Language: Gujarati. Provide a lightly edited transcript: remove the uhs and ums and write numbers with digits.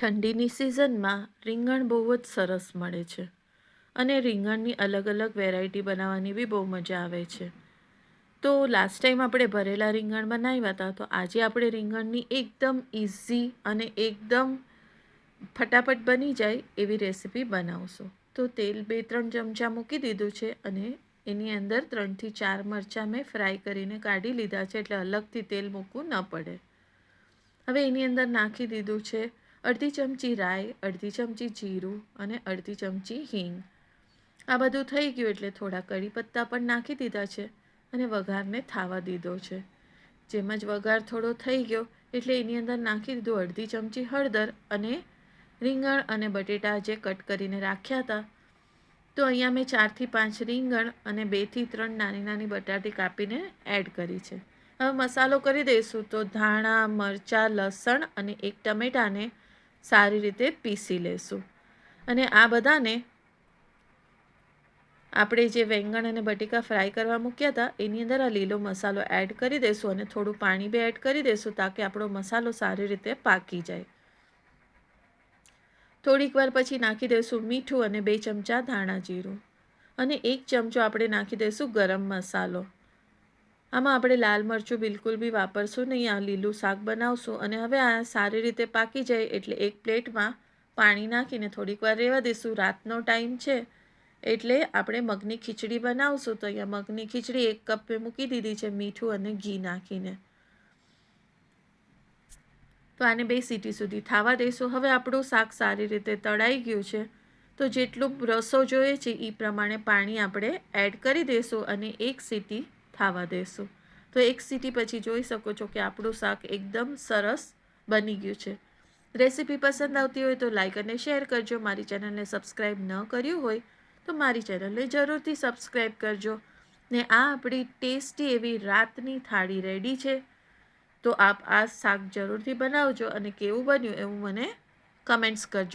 ઠંડીની સિઝનમાં રીંગણ બહુ જ સરસ મળે છે અને રીંગણની અલગ અલગ વેરાયટી બનાવવાની બી બહુ મજા આવે છે. તો લાસ્ટ ટાઈમ આપણે ભરેલા રીંગણ બનાવ્યા હતા, તો આજે આપણે રીંગણની એકદમ ઇઝી અને એકદમ ફટાફટ બની જાય એવી રેસીપી બનાવશું. તો તેલ 2-3 ચમચા મૂકી દીધું છે અને એની અંદર 3થી 4 મરચાં મેં ફ્રાય કરીને કાઢી લીધા છે, એટલે અલગથી તેલ મૂકવું ન પડે. હવે એની અંદર નાખી દીધું છે અડધી ચમચી રાઈ, અડધી ચમચી જીરું અને અડધી ચમચી હિંગ. આ બધું થઈ ગયું એટલે થોડા કઢી પત્તા પણ નાખી દીધા છે અને વઘારને થાવા દીધો છે. જેમ જ વઘાર થોડો થઈ ગયો એટલે એની અંદર નાખી દીધું અડધી ચમચી હળદર અને રીંગણ અને બટેટા જે કટ કરીને રાખ્યા હતા. તો અહીંયા મેં 4થી 5 રીંગણ અને 2થી 3 નાની નાની બટાટી કાપીને એડ કરી છે. હવે મસાલો કરી દઈશું. તો ધાણા, મરચાં, લસણ અને એક ટમેટાને સારી રીતે પીસી લેશું અને આ બધાને આપણે જે વેંગણ અને બટેકા ફ્રાય કરવા મૂક્યા હતા એની અંદર આ લીલો મસાલો એડ કરી દઈશું અને થોડું પાણી બી એડ કરી દઈશું, તાકે આપણો મસાલો સારી રીતે પાકી જાય. થોડીક વાર પછી નાખી દઈશું મીઠું અને 2 ચમચા ધાણા જીરું અને 1 ચમચો આપણે નાખી દઈશું ગરમ મસાલો. આમાં આપણે લાલ મરચું બિલકુલ બી વાપરશું નહીં, આ લીલું શાક બનાવશું. અને હવે આ સારી રીતે પાકી જાય એટલે એક પ્લેટમાં પાણી નાખીને થોડીક વાર રહેવા દઈશું. રાતનો ટાઈમ છે એટલે આપણે મગની ખીચડી બનાવશું. તો અહીંયા મગની ખીચડી 1 કપ મેં મૂકી દીધી છે મીઠું અને ઘી નાખીને. તો આને 2 સીટી સુધી થાવા દઈશું. હવે આપણું શાક સારી રીતે તળાઈ ગયું છે, તો જેટલું રસો જોઈએ છે એ પ્રમાણે પાણી આપણે એડ કરી દઈશું અને 1 સીટી થાવા દઈશું. તો 1 સીટી પછી જોઈ શકો છો કે આપણું શાક એકદમ સરસ બની ગયું છે. રેસીપી પસંદ આવતી હોય તો લાઈક અને શેર કરજો. મારી ચેનલને સબસ્ક્રાઈબ ન કર્યું હોય તો મારી ચેનલને જરૂરથી સબસ્ક્રાઈબ કરજો. ને આ આપણી ટેસ્ટી એવી રાતની થાળી રેડી છે. તો આપ આ શાક જરૂરથી બનાવજો અને કેવું બન્યું એવું મને કમેન્ટ્સ કરજો.